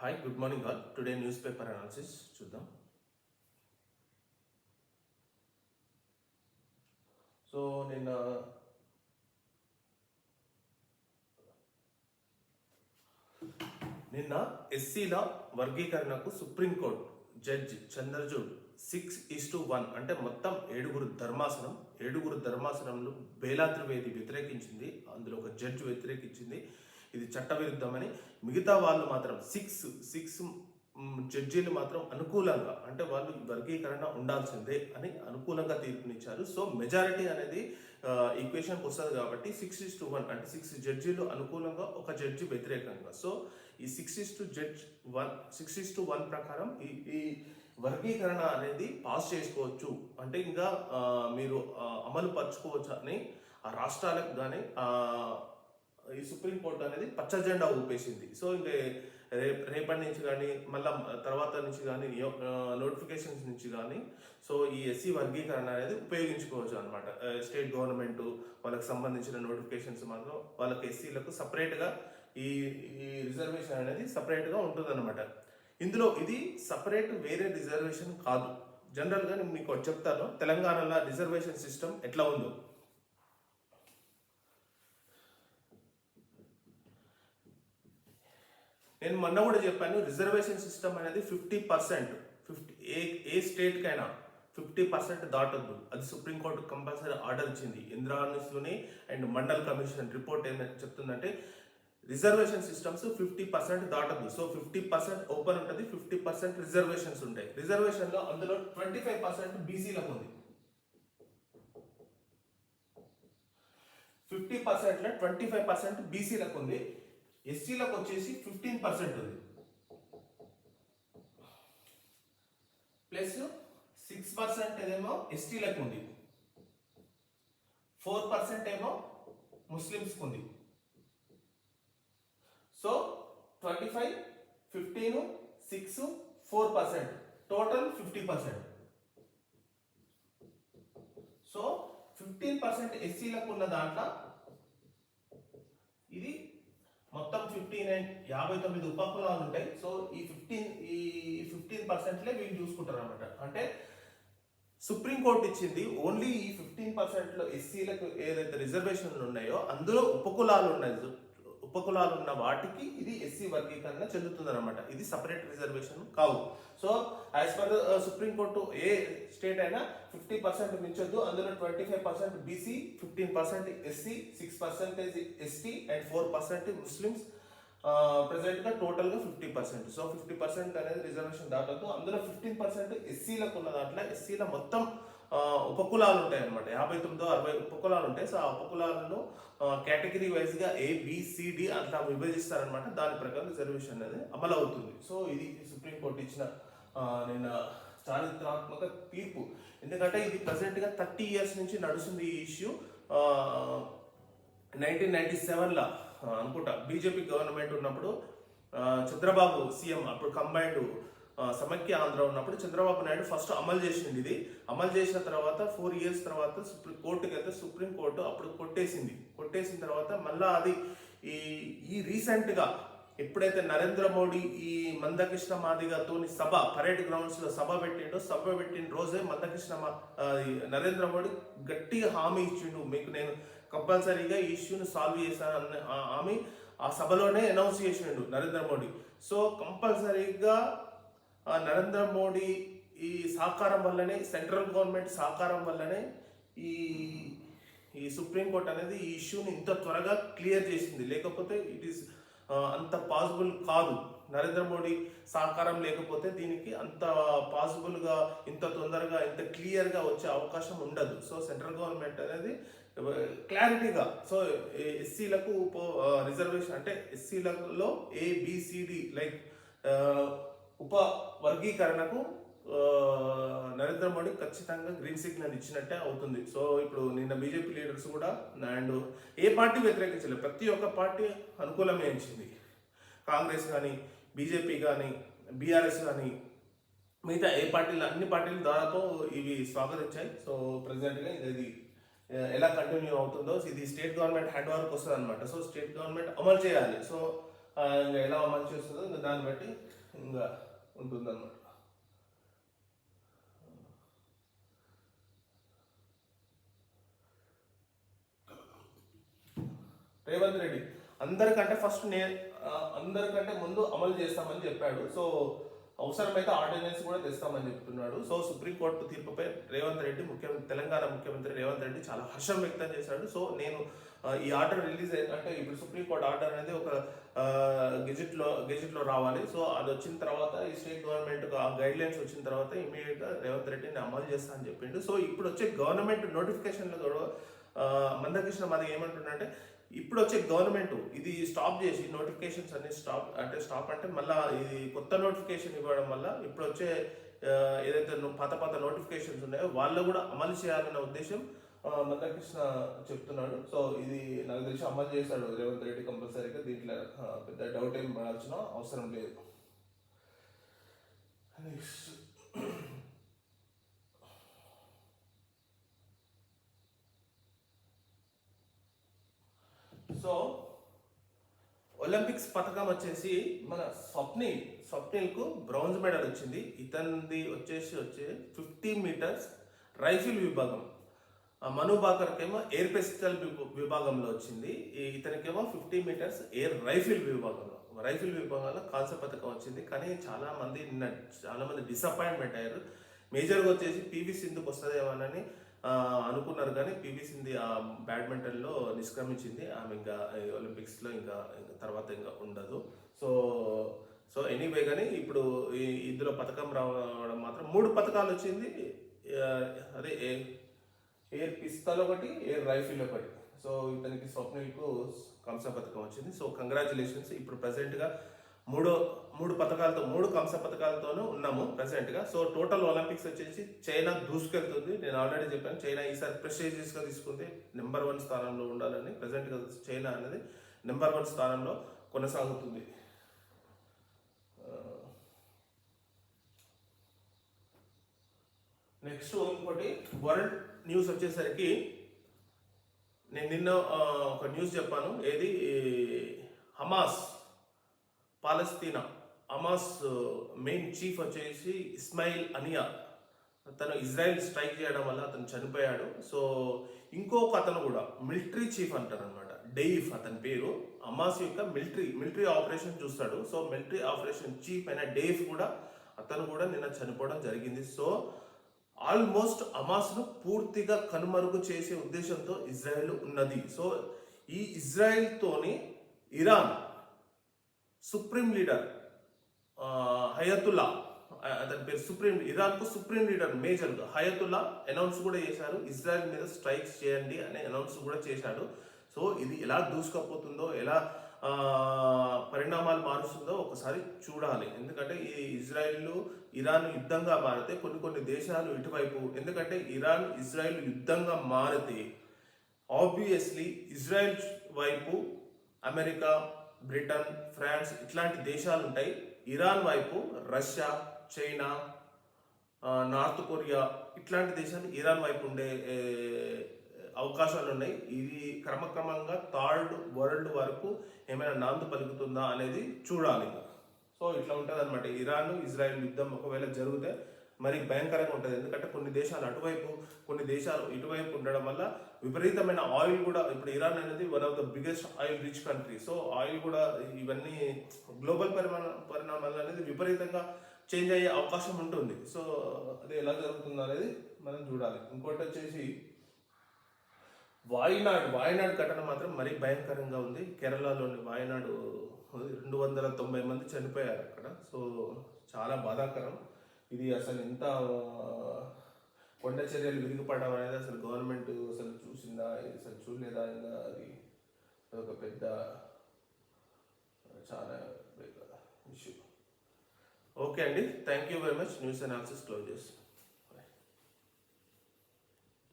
Hi, good morning all. Today newspaper analysis చూద్దాం. So నిన్న ఎస్సీల వర్గీకరణకు సుప్రీంకోర్టు జడ్జి చంద్రచూడ్ 6:1 అంటే మొత్తం ఏడుగురు ధర్మాసనంలో బేలాద్రివేది వ్యతిరేకించింది. అందులో ఒక జడ్జి వ్యతిరేకించింది. ఇది చట్టవిరుద్ధమని. మిగతా వాళ్ళు మాత్రం సిక్స్ జడ్జీలు మాత్రం అనుకూలంగా, అంటే వాళ్ళు వర్గీకరణ ఉండాల్సిందే అని అనుకూలంగా తీర్పునిచ్చారు. సో మెజారిటీ అనేది ఈక్వేషన్కి వస్తుంది కాబట్టి 6:1 అంటే 6 జడ్జీలు అనుకూలంగా, ఒక జడ్జి వ్యతిరేకంగా. సో ఈ 6:1 ప్రకారం ఈ వర్గీకరణ అనేది పాస్ చేసుకోవచ్చు, అంటే ఇంకా మీరు అమలు పరచుకోవచ్చు అని ఆ రాష్ట్రాలకు కానీ ఈ సుప్రీంకోర్టు అనేది పచ్చ జెండా ఊపేసింది. సో ఇంకా రేపటి నుంచి కానీ మళ్ళీ తర్వాత నుంచి కానీ నోటిఫికేషన్స్ నుంచి కానీ సో ఈ ఎస్సీ వర్గీకరణ అనేది ఉపయోగించుకోవచ్చు అనమాట. స్టేట్ గవర్నమెంట్ వాళ్ళకి సంబంధించిన నోటిఫికేషన్స్ మాత్రం వాళ్ళకి ఎస్సీలకు సపరేట్గా ఈ రిజర్వేషన్ అనేది సపరేట్గా ఉంటుందన్నమాట. ఇందులో ఇది సపరేట్ వేరే రిజర్వేషన్ కాదు. జనరల్గా నేను మీకు చెప్తాను తెలంగాణలో రిజర్వేషన్ సిస్టమ్ ఎట్లా ఉందో. నేను మొన్న కూడా చెప్పాను, రిజర్వేషన్ సిస్టమ్ అనేది 50% ఏ స్టేట్కైనా 50% దాటొద్దు. అది సుప్రీంకోర్టు కంపల్సరీ ఆర్డర్ ఇచ్చింది. ఇంద్రానుసుని అండ్ మండల్ కమిషన్ రిపోర్ట్ ఏమైనా చెప్తుందంటే రిజర్వేషన్ సిస్టమ్స్ 50% దాటద్దు. సో 50% ఓపెన్ ఉంటుంది, 50% రిజర్వేషన్స్ ఉంటాయి. రిజర్వేషన్లో అందులో 25% బీసీలకు ఉంది. 50%లో 25% బీసీలకు ఉంది. ఎస్సీలకు వచ్చేసి 15% ఉంది. ప్లస్ 6% ఏమో ఎస్టీలకు ఉంది, 4% ఏమో ముస్లిమ్స్కి ఉంది. So 25, 15, 6, 4%, total 50%. సో 15% ఎస్సీలకు ఉన్న దాంట్లో ఇది మొత్తం 59 ఉపకులాలు ఉంటాయి. సో ఈ 15% వీళ్ళు చూసుకుంటారు అనమాట. అంటే సుప్రీంకోర్టు ఇచ్చింది ఓన్లీ ఈ 15%లో ఎస్సీలకు ఏదైతే రిజర్వేషన్లు ఉన్నాయో అందులో ఉపకులాలు ఉన్న వాటికి ఇది ఎస్సీ వర్గీకరణ చెందుతుంది అనమాట. ఇది సపరేట్ రిజర్వేషన్ కావు. So as per Supreme Court a state అయినా 50% మించొద్దు. అందులో 25% BC, 15% SC, 6% ST and 4% Muslims. ప్రెసెంట్గా టోటల్గా 50%. సో 50% అనేది రిజర్వేషన్ దాటొద్దు. అందులో 15% ఎస్సీలకు ఉన్న దాంట్లో ఎస్సీల మొత్తం ఉపకులాలు ఉంటాయి అనమాట. 59-60 ఉపకులాలు ఉంటాయి. సో ఆ ఉపకులాలను కేటగిరీ వైజ్గా ABCD అట్లా విభజిస్తారనమాట. దాని ప్రకారం రిజర్వేషన్ అనేది అమలు అవుతుంది. సో ఇది సుప్రీంకోర్టు ఇచ్చిన నిన్న చారిత్రాత్మక తీర్పు. ఎందుకంటే ఇది ప్రజెంట్గా 30 years నుంచి నడుస్తుంది ఈ ఇష్యూ. 1997లో అనుకుంటా బీజేపీ గవర్నమెంట్ ఉన్నప్పుడు చంద్రబాబు సీఎం, అప్పుడు కంబైన్డ్ సమైక్య ఆంధ్ర ఉన్నప్పుడు చంద్రబాబు నాయుడు ఫస్ట్ అమలు చేసింది. ఇది అమలు చేసిన తర్వాత 4 years తర్వాత కోర్టుకి వెళ్తే సుప్రీంకోర్టు అప్పుడు కొట్టేసిన తర్వాత మళ్ళా అది ఈ రీసెంట్గా ఎప్పుడైతే నరేంద్ర మోడీ ఈ మందకృష్ణ మాదిగతో పరేడ్ గ్రౌండ్స్లో సభ పెట్టిన రోజే నరేంద్ర మోడీ గట్టిగా హామీ ఇచ్చిండు, మీకు నేను కంపల్సరీగా ఈ ఇష్యూని సాల్వ్ చేశాను అన్న హామీ ఆ సభలోనే అనౌన్స్ చేసిండు నరేంద్ర మోడీ. సో కంపల్సరీగా నరేంద్ర మోడీ ఈ సహకారం వల్లనే, సెంట్రల్ గవర్నమెంట్ సహకారం వల్లనే ఈ సుప్రీంకోర్టు అనేది ఈ ఇష్యూని ఇంత త్వరగా క్లియర్ చేసింది. లేకపోతే ఇట్ ఈస్ అంత పాసిబుల్ కాదు. నరేంద్ర మోడీ సహకారం లేకపోతే దీనికి అంత పాసిబుల్గా ఇంత తొందరగా ఇంత క్లియర్గా వచ్చే అవకాశం ఉండదు. సో సెంట్రల్ గవర్నమెంట్ అనేది క్లారిటీగా సో ఎస్సీలకు రిజర్వేషన్ అంటే ఎస్సీలలో ABCD లైక్ ఉప వర్గీకరణకు నరేంద్ర మోడీ ఖచ్చితంగా గ్రీన్ సిగ్నల్ ఇచ్చినట్టే అవుతుంది. సో ఇప్పుడు నిన్న బీజేపీ లీడర్స్ కూడా అండ్ ఏ పార్టీ వ్యతిరేకించలేదు, ప్రతి ఒక్క పార్టీ అనుకూలమే ఇచ్చింది. కాంగ్రెస్ కానీ, బీజేపీ కానీ, బీఆర్ఎస్ కానీ, మిగతా ఏ పార్టీలు, అన్ని పార్టీలు దాదాపు ఇవి స్వాగతించాయి. సో ప్రెసిడెంట్గా ఇది ఎలా కంటిన్యూ అవుతుందో ఇది స్టేట్ గవర్నమెంట్ హ్యాండ్ ఓవర్కి వస్తుంది అనమాట. సో స్టేట్ గవర్నమెంట్ అమలు చేయాలి. సో ఇంకా ఎలా అమలు చేస్తుందో ఇంకా దాన్ని బట్టి ఇంకా ఉంటుందన్నమాట. రేవంత్ రెడ్డి అందరికంటే ఫస్ట్ అందరికంటే ముందు అమలు చేస్తామని చెప్పాడు. సో అవసరమైతే ఆర్డినెన్స్ కూడా తెస్తామని చెప్తున్నాడు. సో సుప్రీంకోర్టు తీర్పుపై రేవంత్ రెడ్డి తెలంగాణ ముఖ్యమంత్రి రేవంత్ రెడ్డి చాలా హర్షం వ్యక్తం చేశాడు. సో నేను ఈ ఆర్డర్ రిలీజ్ అంటే ఇప్పుడు సుప్రీంకోర్టు ఆర్డర్ అనేది ఒక గెజెట్లో రావాలి. సో అది వచ్చిన తర్వాత ఈ స్టేట్ గవర్నమెంట్ గైడ్ లైన్స్ వచ్చిన తర్వాత ఇమీడియట్గా రేవంత్ రెడ్డిని అమలు చేస్తా అని చెప్పిండు. సో ఇప్పుడు వచ్చే గవర్నమెంట్ నోటిఫికేషన్లు కూడా మందకృష్ణ మాది ఏమంటుండంటే ఇప్పుడు వచ్చే గవర్నమెంట్ ఇది స్టాప్ చేసి నోటిఫికేషన్స్ అన్ని స్టాప్ అంటే మళ్ళీ ఇది కొత్త నోటిఫికేషన్ ఇవ్వడం వల్ల ఇప్పుడు వచ్చే ఏదైతే పాత నోటిఫికేషన్స్ ఉన్నాయో వాళ్ళు కూడా అమలు చేయాలన్న ఉద్దేశం మందకృష్ణ చెప్తున్నాడు. సో ఇది నాకు తెలిసి అమలు చేశాడు రేవంత్ రెడ్డి కంపల్సరీగా, దీంట్లో పెద్ద డౌట్ ఏం పడాల్సిన అవసరం లేదు. సో ఒలింపిక్స్ పథకం వచ్చేసి మన స్వప్నిల్కు బ్రాంజ్ మెడల్ వచ్చింది. ఇతనిది వచ్చి 50 మీటర్స్ రైఫిల్ విభాగం, మను బాకర్కేమో ఎయిర్ పిస్టల్ విభాగంలో వచ్చింది. ఇతనికేమో 50 మీటర్స్ ఎయిర్ రైఫిల్ విభాగంలో కాంస్య పథకం వచ్చింది. కానీ చాలా మంది డిసప్పాయింట్మెంట్ అయ్యారు. మేజర్గా వచ్చేసి పివి సింధుకు వస్తుందేమోనని అనుకున్నారు, కానీ పివి సింధు బ్యాడ్మింటన్లో నిష్క్రమించింది. ఆమె ఇంకా ఒలింపిక్స్లో ఇంకా తర్వాత ఇంకా ఉండదు. సో ఎనీవే, కానీ ఇప్పుడు ఇందులో పథకం రావడం మాత్రం 3 పథకాలు వచ్చింది. అదే ఎయిర్ పిస్తల్ ఒకటి, ఎయిర్ రైఫిల్ ఒకటి. సో ఇతనికి స్వప్నిల్కు కాంస్య పథకం వచ్చింది. So congratulations. ఇప్పుడు ప్రజెంట్గా మూడు కాంస్య పథకాలతోనూ ఉన్నాము ప్రజెంట్గా. సో టోటల్ ఒలింపిక్స్ వచ్చేసి చైనా దూసుకెళ్తుంది. నేను ఆల్రెడీ చెప్పాను, చైనా ఈసారి ప్రెస్టీజియస్గా తీసుకుంది, నెంబర్ 1 స్థానంలో ఉండాలని. ప్రజెంట్గా చైనా అనేది నెంబర్ 1 స్థానంలో కొనసాగుతుంది. నెక్స్ట్ ఇంకోటి వరల్డ్ న్యూస్ వచ్చేసరికి నేను నిన్న ఒక న్యూస్ చెప్పాను. ఏది హమాస్ మెయిన్ చీఫ్ వచ్చేసి ఇస్మాయిల్ అనియా, తను ఇజ్రాయెల్ స్ట్రైక్ చేయడం వల్ల అతను చనిపోయాడు. సో ఇంకొక అతను కూడా మిలిటరీ చీఫ్ అంటారు అనమాట, డెయిఫ్ అతని పేరు. హమాస్ యొక్క మిలిటరీ ఆపరేషన్ చూస్తాడు. సో మిలిటరీ ఆపరేషన్ చీఫ్ అయిన డెయిఫ్ కూడా అతను కూడా నిన్న చనిపోవడం జరిగింది. సో ఆల్మోస్ట్ హమాస్ను పూర్తిగా కనుమరుగు చేసే ఉద్దేశంతో ఇజ్రాయెల్ ఉన్నది. సో ఈ ఇజ్రాయెల్తోని ఇరాన్ సుప్రీం లీడర్ హయతుల్లా, అతని పేరు ఇరాన్కు సుప్రీం లీడర్ మేజర్గా హయతుల్లా అనౌన్స్ కూడా చేశారు, ఇజ్రాయెల్ మీద స్ట్రైక్స్ చేయండి అని అనౌన్స్ కూడా చేశాడు. సో ఇది ఎలా దూసుకపోతుందో, ఎలా పరిణామాలు మారుస్తుందో ఒకసారి చూడాలి. ఎందుకంటే ఈ ఇరాన్ యుద్ధంగా మారితే కొన్ని దేశాలు ఇటువైపు, ఎందుకంటే ఇజ్రాయెల్ యుద్ధంగా మారితే ఆబ్వియస్లీ ఇజ్రాయెల్ వైపు అమెరికా, బ్రిటన్, ఫ్రాన్స్ ఇట్లాంటి దేశాలు ఉంటాయి. ఇరాన్ వైపు రష్యా, చైనా, నార్త్ కొరియా ఇట్లాంటి దేశాలు ఇరాన్ వైపు ఉండే అవకాశాలు ఉన్నాయి. ఇది క్రమక్రమంగా థర్డ్ వరల్డ్ వరకు ఏమైనా నాందు పలుకుతుందా అనేది చూడాలి. సో ఇట్లా ఉంటుంది అనమాట. ఇజ్రాయెల్ యుద్ధం ఒకవేళ జరిగితే మరి భయంకరంగా ఉంటుంది. ఎందుకంటే కొన్ని దేశాలు అటువైపు, కొన్ని దేశాలు ఇటువైపు ఉండడం వల్ల విపరీతమైన ఆయిల్ కూడా, ఇప్పుడు ఇరాన్ అనేది one of the biggest oil rich country. So oil కూడా ఇవన్నీ గ్లోబల్ పరిణామాలు అనేది విపరీతంగా చేంజ్ అయ్యే అవకాశం ఉంటుంది. సో అది ఎలా జరుగుతుందో అనేది మనం చూడాలి. ఇంకోటి వచ్చేసి వాయనాడ్ ఘటన మాత్రం మరీ భయంకరంగా ఉంది. కేరళలోని వాయనాడు 290 మంది చనిపోయారు అక్కడ. సో చాలా బాధాకరం. ఇది అసలు ఎంత కొండ చర్యలు విరిగిపడడం అనేది అసలు గవర్నమెంట్ అసలు చూసిందా, అసలు చూడలేదా, ఇంకా అది ఒక పెద్ద చాలా ఇష్యూ. ఓకే అండి, thank you very much. News analysis close చేస్తాం.